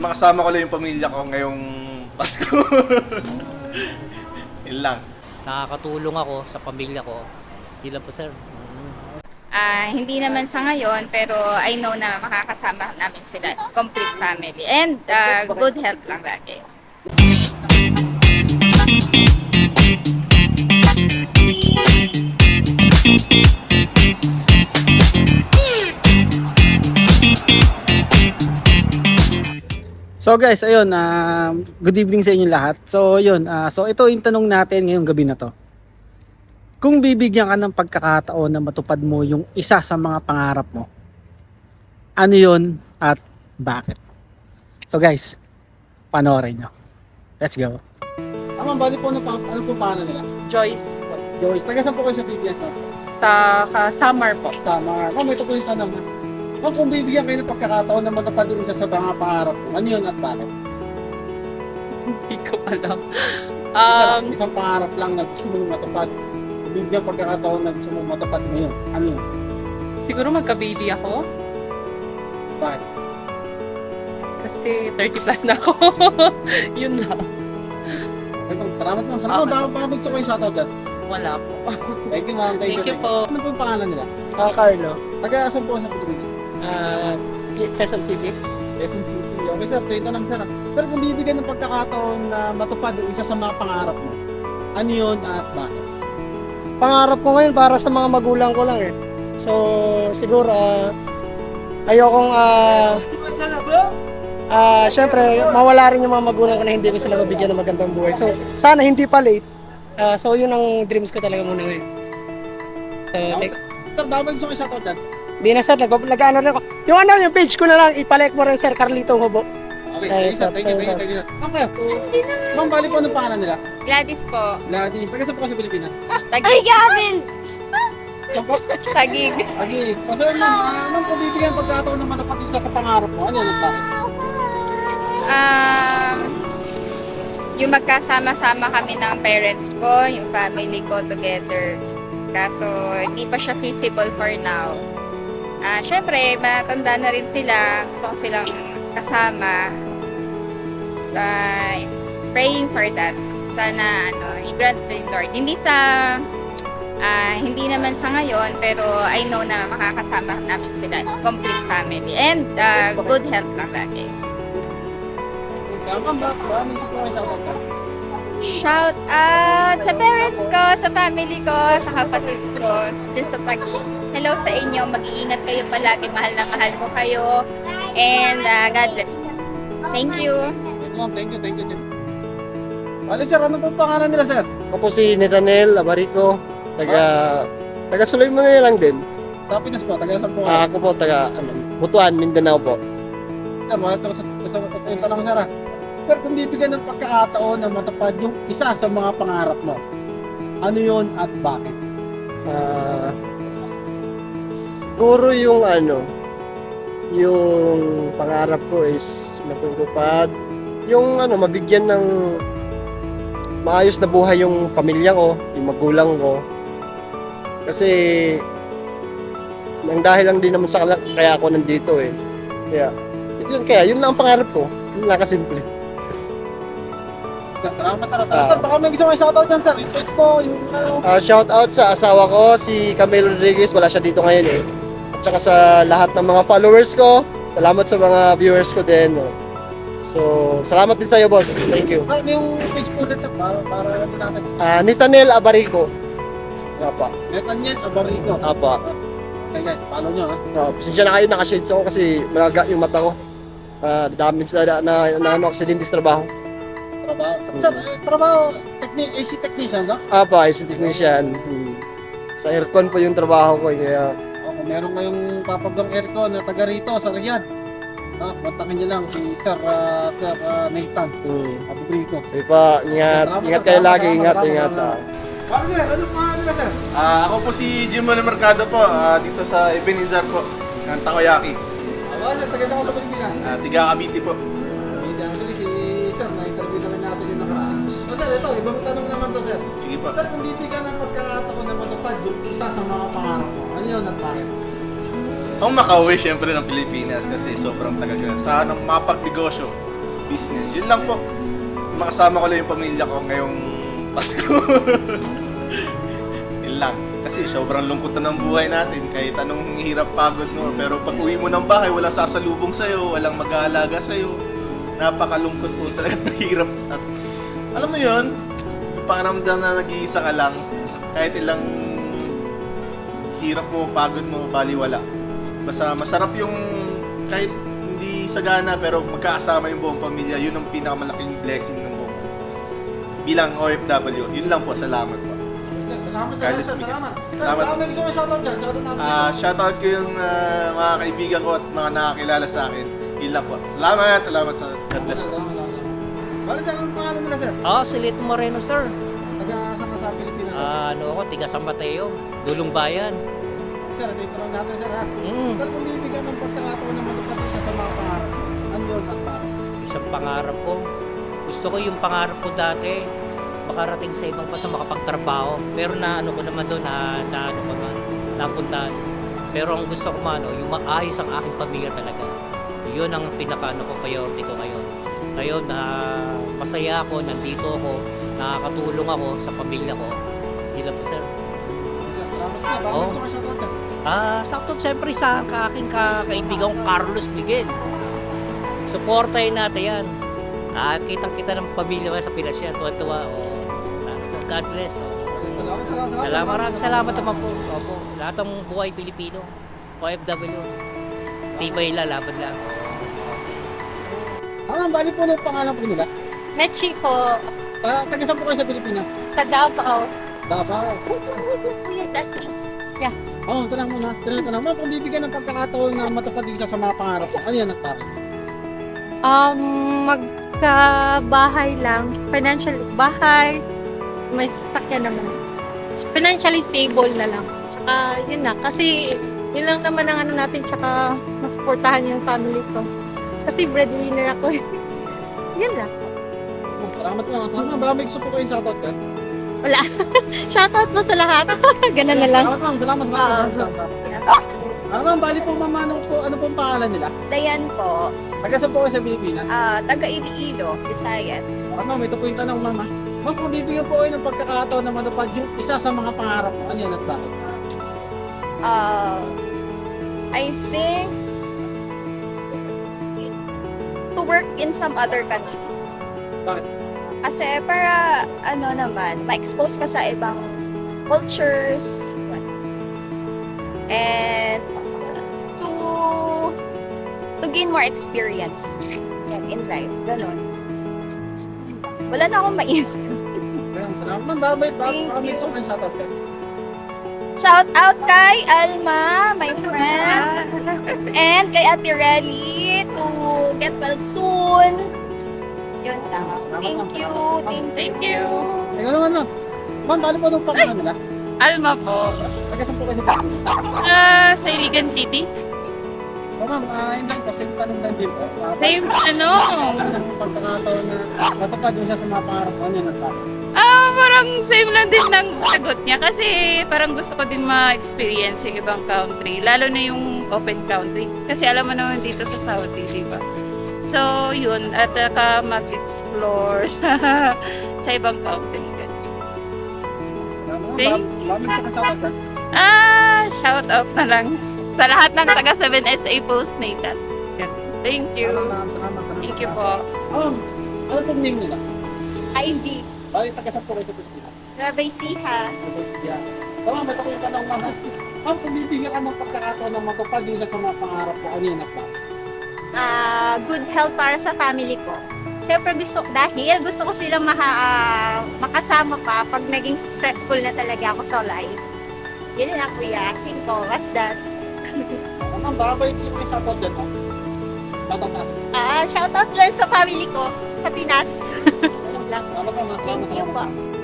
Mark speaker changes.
Speaker 1: makasama ko lang yung pamilya ko ngayong Pasko. Yun lang.
Speaker 2: Nakakatulong ako sa pamilya ko. Yun lang po, sir.
Speaker 3: Hindi naman sa ngayon, pero I know na makakasama namin sila, complete family. And good health lang lagi.
Speaker 4: So guys, ayun, good evening sa inyo lahat. So yun, so ito yung tanong natin ngayong gabi na to. Kung bibigyan ka ng pagkakataon na matupad mo yung isa sa mga pangarap mo, ano yun at bakit? So guys, panoorin nyo. Let's go. Bali po, ano po pangalan nila?
Speaker 5: Joyce po.
Speaker 4: Joyce, taga saan po kayo sa PBS na?
Speaker 5: Sa Samar po.
Speaker 4: Samar. Ito po yung tanong na. Kung bibigyan kayo ng pagkakataon na matupad yung isa sa mga pangarap mo, ano yun at bakit?
Speaker 5: Hindi ko alam.
Speaker 4: Isang pangarap lang na gusto mo matupad. Bibigyan pagkakataon na gusto mo matupad ngayon. Ano yun?
Speaker 5: Siguro magka-baby ako.
Speaker 4: Bakit?
Speaker 5: Kasi 30 plus na ako. Yun lang.
Speaker 4: Salamat mo. Baka gusto ko yung shoutout dyan.
Speaker 5: Wala po.
Speaker 4: Thank you ma'am.
Speaker 5: Thank you po.
Speaker 4: Ano po yung pangalan nila?
Speaker 6: Carlo,
Speaker 4: Taga saan po sa Pilipinas?
Speaker 6: Quezon City.
Speaker 4: Quezon City. Okay sir, tayo tanong sir. Sir, kung bibigyan ng pagkakataon na matupad yung isa sa mga pangarap mo, ano yun at bakit?
Speaker 6: Pangarap ko ngayon para sa mga magulang ko lang eh. So, siguro, ayokong, syempre, mawala rin yung mga magulang ko na hindi ko sila mabigyan ng magandang buhay. So, sana hindi pa late. So, yun ang dreams ko talaga muna ngayon. So,
Speaker 4: Sir, baka gusto ko yung shoutout dyan?
Speaker 6: di na sir, nag-ano rin ako. Yung page ko na lang, ipalike mo rin sir, Carlito Hubo.
Speaker 4: Okay,
Speaker 6: Ay,
Speaker 4: sir. Thank you. Ma'am kayo? Ma'am, bali po anong pangalan nila?
Speaker 3: Gladys po.
Speaker 4: Gladys. Taga saan po kayo sa Pilipinas?
Speaker 3: Ay, Gavin!
Speaker 4: Ma'am po?
Speaker 3: Tagig.
Speaker 4: Okay. So, ma'am, kung bibigyan ng pagkakataon na matupad yung isa sa pangarap mo, ano yun at bakit?
Speaker 3: Yung magkasama-sama kami ng parents ko, yung family ko together. Kaso, hindi pa siya feasible for now. Syempre, matanda na rin sila. Gusto ko silang kasama. Praying for that. Sana, i-grant ng Lord. Hindi naman sa ngayon, pero I know na makakasama namin sila, complete family. And good health lang lagi.
Speaker 4: Ma'am, baka gusto ko yung shoutout ka?
Speaker 3: Shout out sa parents ko, sa family ko, sa kapatid ko, dyan sa Taguig. Hello sa inyo, mag-iingat kayo palagi, mahal na mahal ko kayo. And God bless po. Thank you.
Speaker 4: Thank you. Bali sir, ano pong pangalan nila sir?
Speaker 7: Ako po si Nathaniel Abarico, taga Sulay lang din.
Speaker 4: Sa Pinas po, taga saan po kayo?
Speaker 7: Ako po taga Butuan, Mindanao po.
Speaker 4: Sir, gusto ko yung tanong sir ha. Sir, kung bibigyan ng pagkakataon na matupad yung isa sa mga pangarap mo, ano yun at bakit?
Speaker 7: Siguro yung yung pangarap ko is matutupad. Yung mabigyan ng maayos na buhay yung pamilya ko, yung magulang ko. Kasi nang dahil lang din naman sa kaya ako nandito eh. Kaya yun lang ang pangarap ko. Yun lang kasimple.
Speaker 4: Salamat sir. Sir, baka may gusto ko yung shoutout dyan sir. Ito po, yung
Speaker 7: Shout out sa asawa ko, si Camille Rodriguez. Wala siya dito ngayon eh. At saka sa lahat ng mga followers ko. Salamat sa mga viewers ko din. So, salamat din sa iyo, boss. Thank you.
Speaker 4: Sir, ano yung page po ulit sir? Para ano natin?
Speaker 7: Nathaniel Abarico. Apa.
Speaker 4: Nathaniel Abarico.
Speaker 7: Apa.
Speaker 4: Okay guys, follow nyo ha.
Speaker 7: Pasensya na kayo, naka-shades ako kasi malaga yung mata ko. Dami na aksidente sa trabaho.
Speaker 4: Trabaho. Sir, trabaho, AC technician, no?
Speaker 7: Apa, IC technician. Sa aircon po yung trabaho ko, kaya
Speaker 4: Okay, meron kayong papagawang aircon na taga rito sa Riyadh. Kontakin nyo lang si Sir Nathan Abarico.
Speaker 7: Sige pa, ingat kayo lagi, ingat.
Speaker 4: Para sir, ano pangalan nila sir?
Speaker 1: Ako po si Jimon Mercado po, dito sa Ebenezer po, ng Takoyaki.
Speaker 4: Ako sir, taga sa Pilipinas.
Speaker 1: Tiga Cavite po.
Speaker 4: Actually, si Sir, na-interview naman natin yung nakaraan. Sir, ito, ibang tanong naman to sir.
Speaker 1: Sige po.
Speaker 4: Sir, kung bibigyan ng pagkakataon na matupad yung isa sa mga pangarap mo, ano yun at bakit?
Speaker 1: Ang makauwi syempre ng Pilipinas kasi sobrang tagal ko. Sa mapagnegosyo business. Yun lang po. Makasama ko lang yung pamilya ko ngayong Pasko. Yun lang. Kasi sobrang lungkot na ng buhay natin. Kahit anong hirap pagod mo. Pero pag uwi mo ng bahay, walang sasalubong sa'yo, walang mag-aalaga sa'yo. Napakalungkot po talaga at mahirap. At alam mo yun, yung pakiramdam na nag-iisa ka lang, kahit ilang hirap mo, pagod mo, baliwala. Basta masarap yung kahit hindi sagana pero magkakasama yung buong pamilya. Yun ang pinakamalaking blessing ng buong bilang OFW. Yun lang po, salamat po.
Speaker 4: Sir, salamat,
Speaker 1: Carlos
Speaker 4: sir,
Speaker 1: Miguel.
Speaker 4: salamat. Sir,
Speaker 1: Salamat.
Speaker 4: baka may gusto mo shoutout dyan. Shoutout natin.
Speaker 1: Shoutout ko yung mga kaibigan ko at mga nakakilala sa akin. Yun lang po. Salamat sa God bless po.
Speaker 4: Salamat, salamat. Bale, sir, anong pangalan mo na, sir?
Speaker 2: Si Lito Moreno, sir.
Speaker 4: Taga-asa ka sa Pilipinas.
Speaker 2: Ako, tiga San Mateo, Dulong Bayan.
Speaker 4: Sir, dito lang natin, sir, ha? Sir, kung bibigyan ng pagkakataon na matupad isa sa mga pangarap mo, ano yun at bakit?
Speaker 2: Isang pangarap ko. Gusto ko yung pangarap ko dati, makarating sa ibang bansa makapagtrabaho. Pero na ano ko naman doon, napuntahan. Pero ang gusto ko yung maayos ang aking pamilya talaga. Yun ang pinaka ko, priority ko ngayon. Ngayon, masaya ako, nandito ako, nakakatulong ako sa pamilya ko. Yun lang po, sir.
Speaker 4: Sir, salamat, sir. Baka
Speaker 2: Oo.
Speaker 4: may gusto ka shoutout dyan.
Speaker 2: Sakto siyempre sa aking kaibigan Carlos Miguel. Supportahin natin yan. Kitang-kita ng pamilya sa Pinas yan. Tuwa-tuwa. God bless. Salamat naman po. Opo. Lahat ng buhay Pilipino. OFW. Tibay laban lang.
Speaker 4: Ma'am, bali po nung pangalan po nila.
Speaker 3: Mechi po,
Speaker 4: Taga saan po kayo sa Pilipinas?
Speaker 3: sa Davao.
Speaker 4: Davao.
Speaker 3: Yes, asking.
Speaker 4: Oo, ito lang muna. Ito lang. Ma'am, kung bibigyan ng pagkakataon na matupad isa sa mga pangarap mo, ano yan at bakit?
Speaker 8: Magkabahay lang. Financial bahay. May sasakyan naman. Financially stable na lang. Tsaka yun na. Kasi yun lang naman ang ano natin. Tsaka masuportahan yung family ko. Kasi breadwinner ako. Yun lang.
Speaker 4: Oh, salamat po. Salamat. Baka may gusto po kayong shoutout ka?
Speaker 8: Wala. Shoutout po sa lahat. Ganun na lang.
Speaker 4: Salamat ma'am. Salamat. Ma'am, bali po ma'am, ano pong pangalan nila?
Speaker 3: Dayan po,
Speaker 4: Taga saan po kayo sa Pilipinas?
Speaker 3: taga Iloilo, Visayas.
Speaker 4: Ma'am, ito po yung tanong ma'am. Ma'am, kung bibigyan po kayo ng pagkakataon na matupad yung isa sa mga pangarap mo, ano yan at bakit?
Speaker 3: I think to work in some other countries.
Speaker 4: Bakit?
Speaker 3: Kasi para ma-expose ka sa ibang cultures and to gain more experience in life. Ganon. Wala na akong maisip.
Speaker 4: Salamat. Ma'am, baka may
Speaker 3: Thank
Speaker 4: gusto
Speaker 3: you.
Speaker 4: kayong shoutout ka?
Speaker 3: Shout out kay Alma, my friend, and kay Ate Relly to get well soon. Yun lang. Thank you.
Speaker 5: Thank you.
Speaker 4: Ikaw naman ma'am. Ma'am, bali po nung pangalan nila?
Speaker 5: Alma po.
Speaker 4: Taga saan po kayo sa Pilipinas?
Speaker 5: Sa Iligan City.
Speaker 4: Oh, ma'am, hindi kasi tanong lang din po.
Speaker 5: Same,
Speaker 4: Ng pagkakataon na matupad yung isa sa mga pangarap mo, ano yan at bakit?
Speaker 5: parang same lang din ng sagot niya kasi parang gusto ko din ma-experience yung ibang country, lalo na yung open country. Kasi alam mo naman dito sa Saudi, di ba? So, yun, at mag-explore sa ibang country. Thank
Speaker 4: you.
Speaker 5: Shout out na lang sa lahat ng taga 7SA Postnatal. Thank you. Thank you po.
Speaker 4: Ano pong name nila?
Speaker 3: Ivy,
Speaker 4: Bali, taga saan po kayo sa Pilipinas?
Speaker 3: Rabay Siha.
Speaker 4: Ma'am, ito ko yung tanong ma'am. Ma'am, kung bibigyan ka ng pagkakataon na matupad yung isa sa mga pangarap ko, ano yan at bakit?
Speaker 8: Good health para sa family ko. Siyempre dahil gusto ko silang makasama pa pag naging successful na talaga ako sa life. Yun lang kuya, simple as that.
Speaker 4: Ma'am, baka ba yung gusto ko yung shoutout dyan, ma'am? Shoutout natin.
Speaker 8: Shoutout lang sa family ko sa Pinas. Yun lang.
Speaker 4: Salamat, ma'am.
Speaker 8: Thank you
Speaker 4: Salamat.
Speaker 8: po.